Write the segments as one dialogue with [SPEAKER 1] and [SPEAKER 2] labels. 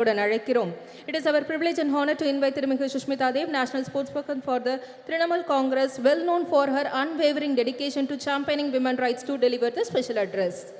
[SPEAKER 1] It is our privilege and honor to invite Tirumikhu Sushmita Dev, National Spokesperson for the Trinamool Congress, well known for her unwavering dedication to championing women's rights, to deliver the special address.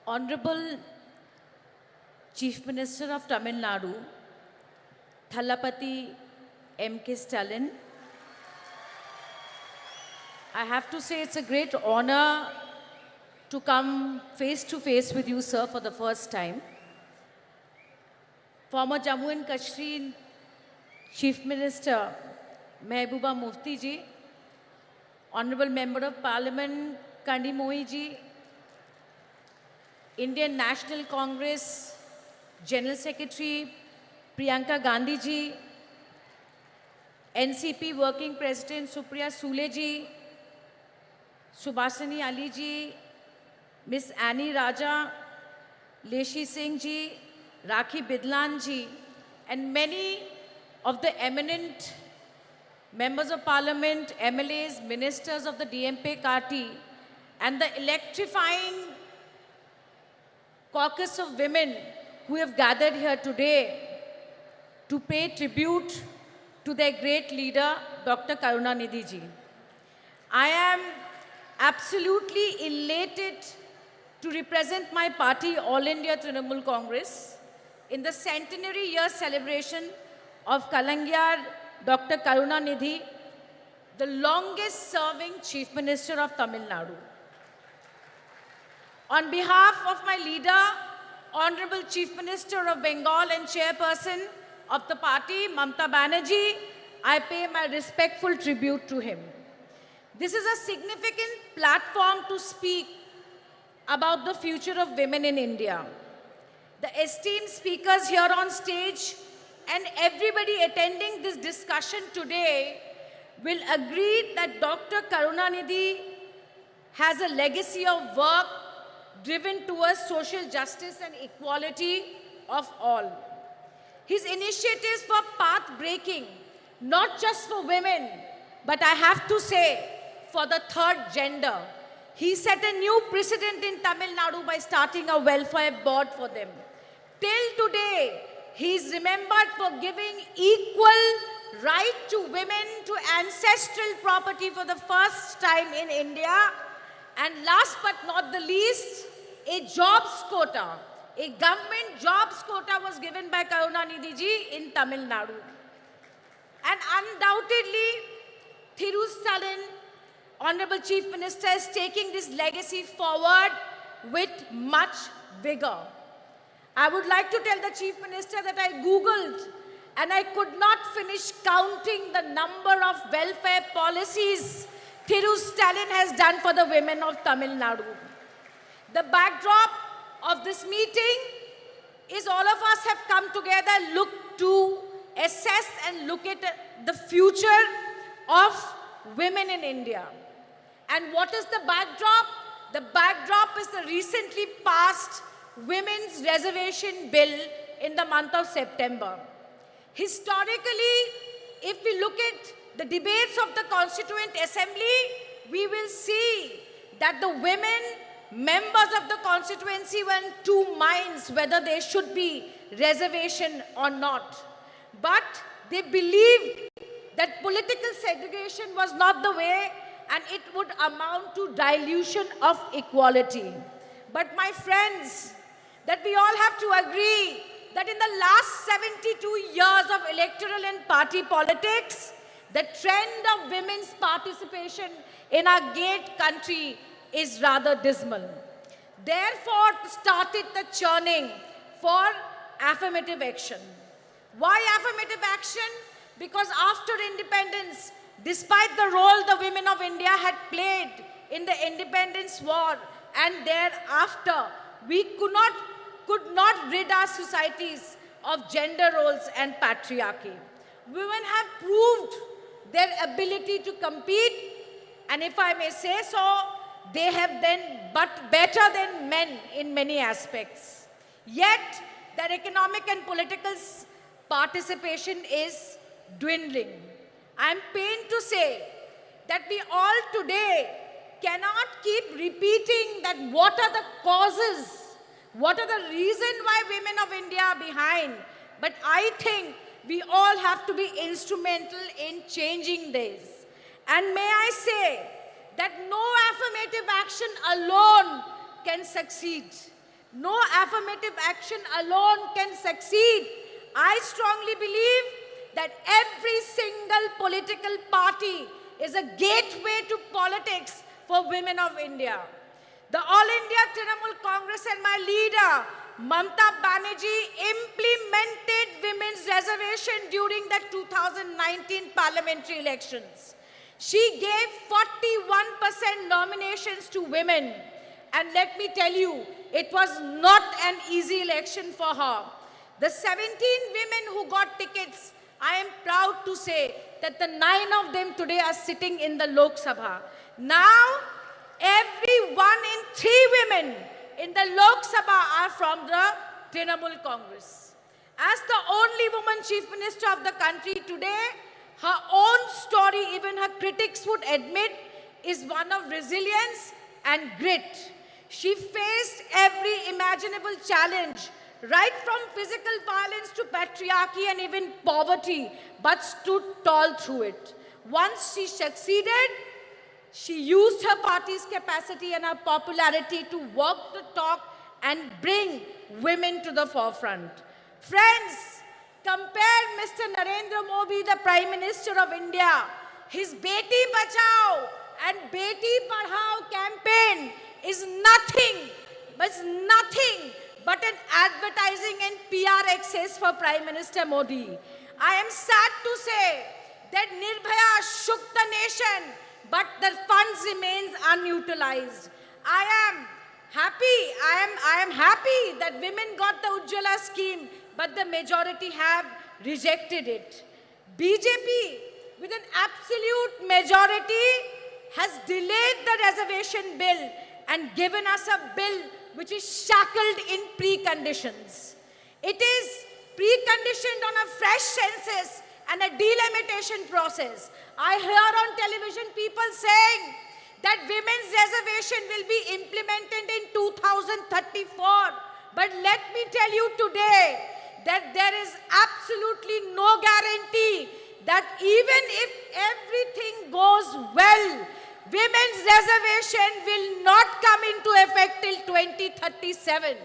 [SPEAKER 2] Honorable Chief Minister of Tamil Nadu, Thalapathy M.K. Stalin, I have to say it's a great honor to come face to face with you, sir, for the first time. Former Jammu and Kashmir Chief Minister Mehbooba Mufti ji, Honorable Member of Parliament Kanimozhi ji, Indian National Congress General Secretary Priyanka Gandhi ji, NCP Working President Supriya Sule ji, Subhasini Ali ji, Miss Annie Raja, Leshi Singh ji, Rakhi Bidlan ji, and many of the eminent members of parliament, MLAs, ministers of the DMP party, and the electrifying caucus of women who have gathered here today to pay tribute to their great leader, Dr. Karunanidhi ji. I am absolutely elated to represent my party, All India Trinamool Congress, in the centenary year celebration of Kalangiyar Dr. Karunanidhi, the longest serving Chief Minister of Tamil Nadu. On behalf of my leader, Honorable Chief Minister of Bengal and Chairperson of the party, Mamata Banerjee, I pay my respectful tribute to him. This is a significant platform to speak about the future of women in India. The esteemed speakers here on stage and everybody attending this discussion today will agree that Dr. Karunanidhi has a legacy of work driven towards social justice and equality of all. His initiatives were path-breaking, not just for women, but I have to say, for the third gender. He set a new precedent in Tamil Nadu by starting a welfare board for them. Till today, he is remembered for giving equal right to women to ancestral property for the first time in India. And last but not the least, a jobs quota, a government jobs quota was given by Karunanidhi ji in Tamil Nadu. And undoubtedly, Stalin, Honorable Chief Minister, is taking this legacy forward with much vigor. I would like to tell the Chief Minister that I Googled and I could not finish counting the number of welfare policies Stalin has done for the women of Tamil Nadu. The backdrop of this meeting is all of us have come together, look to assess and look at the future of women in India. And what is the backdrop? The backdrop is the recently passed Women's Reservation Bill in the month of September. Historically, if we look at the debates of the Constituent Assembly, we will see that the women members of the constituency were in two minds whether there should be reservation or not. But they believed that political segregation was not the way and it would amount to dilution of equality. But my friends, that we all have to agree that in the last 72 years of electoral and party politics, the trend of women's participation in our great country is rather dismal. Therefore, started the churning for affirmative action. Why affirmative action? Because after independence, despite the role the women of India had played in the independence war and thereafter, we could not rid our societies of gender roles and patriarchy. Women have proved their ability to compete, and if I may say so, they have done but better than men in many aspects. Yet, their economic and political participation is dwindling. I am pained to say that we all today cannot keep repeating that what are the causes, what are the reason why women of India are behind. But I think we all have to be instrumental in changing this. And may I say that no affirmative action alone can succeed. No affirmative action alone can succeed. I strongly believe that every single political party is a gateway to politics for women of India. The All India Trinamool Congress and my leader, Mamta Banerjee, implemented women's reservation during the 2019 parliamentary elections. She gave 41% nominations to women. And let me tell you, it was not an easy election for her. The 17 women who got tickets, I am proud to say that the 9 of them today are sitting in the Lok Sabha. Now, every 1 in 3 women in the Lok Sabha are from the Trinamool Congress. As the only woman chief minister of the country today, her own story, even her critics would admit, is one of resilience and grit. She faced every imaginable challenge, right from physical violence to patriarchy and even poverty, but stood tall through it. Once she succeeded, she used her party's capacity and her popularity to walk the talk and bring women to the forefront. Friends, compare Mr. Narendra Modi, the Prime Minister of India. His Beti Bachao and Beti Padhao campaign is nothing but an advertising and PR excess for Prime Minister Modi. I am sad to say that Nirbhaya shook the nation, but the funds remains unutilized. I am happy that women got the Ujjwala scheme, but the majority have rejected it. BJP, with an absolute majority, has delayed the reservation bill and given us a bill which is shackled in preconditions. It is preconditioned on a fresh census and a delimitation process. I hear on television people saying that women's reservation will be implemented in 2034. But let me tell you today that there is absolutely no guarantee that even if everything goes well, women's reservation will not come into effect till 2037.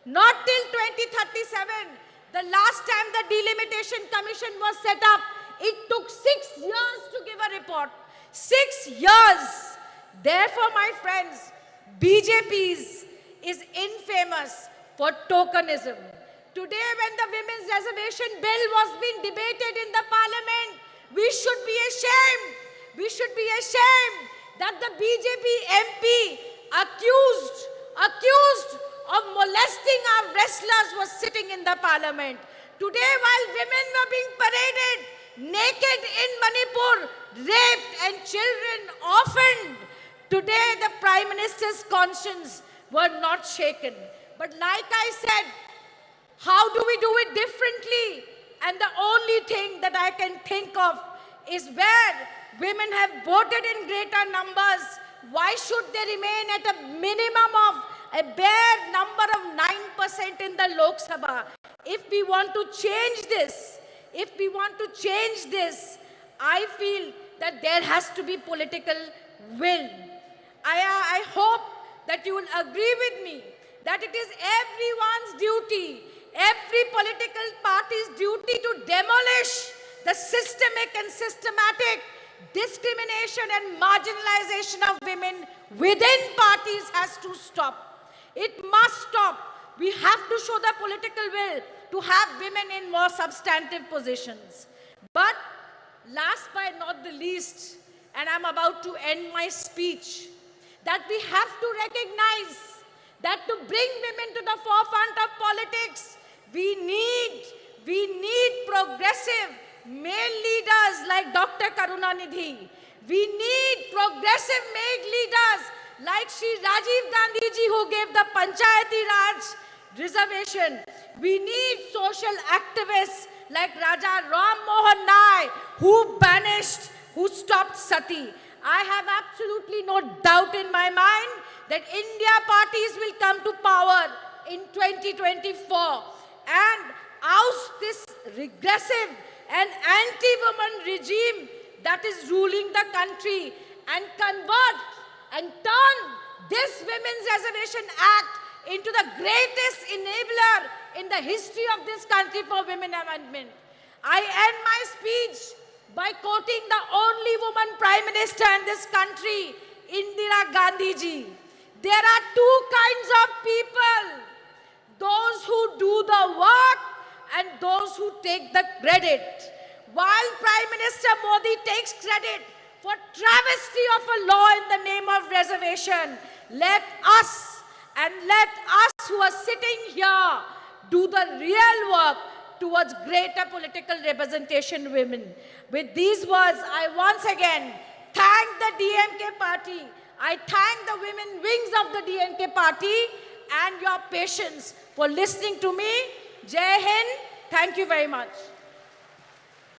[SPEAKER 2] Not till 2037. The last time the Delimitation Commission was set up, it took 6 years to give a report. 6 years. Therefore, my friends, BJP is infamous for tokenism. Today, when the women's reservation bill was being debated in the parliament, we should be ashamed. We should be ashamed that the BJP MP accused of molesting our wrestlers was sitting in the parliament. Today, while women were being paraded naked in Manipur, raped and children orphaned, today the Prime Minister's conscience were not shaken. But like I said, how do we do it differently? And the only thing that I can think of is where women have voted in greater numbers, why should they remain at a minimum of a bare number of 9% in the Lok Sabha? If we want to change this, I feel that there has to be political will. I hope that you will agree with me that it is everyone's duty, every political party's duty to demolish the systemic and systematic discrimination and marginalization of women within parties has to stop. It must stop. We have to show the political will to have women in more substantive positions. But last but not the least, and I'm about to end my speech, that we have to recognize that to bring women to the forefront of politics, we need progressive male leaders like Dr. Karunanidhi. We need progressive male leaders like Shri Rajiv Gandhi ji, who gave the Panchayati Raj reservation. We need social activists like Raja Ram Mohan Nai, who stopped sati. I have absolutely no doubt in my mind that India parties will come to power in 2024 and oust this regressive and anti-woman regime that is ruling the country and convert and turn this Women's Reservation Act into the greatest enabler in the history of this country for women amendment. I end my speech by quoting the only woman Prime Minister in this country, Indira Gandhi ji. There are two kinds of people, those who do the work and those who take the credit. While Prime Minister Modi takes credit for travesty of a law in the name of reservation, let us who are sitting here do the real work towards greater political representation women. With these words, I once again thank the DMK party. I thank the women wings of the DMK party and your patience for listening to me. Jai Hind. Thank you very much.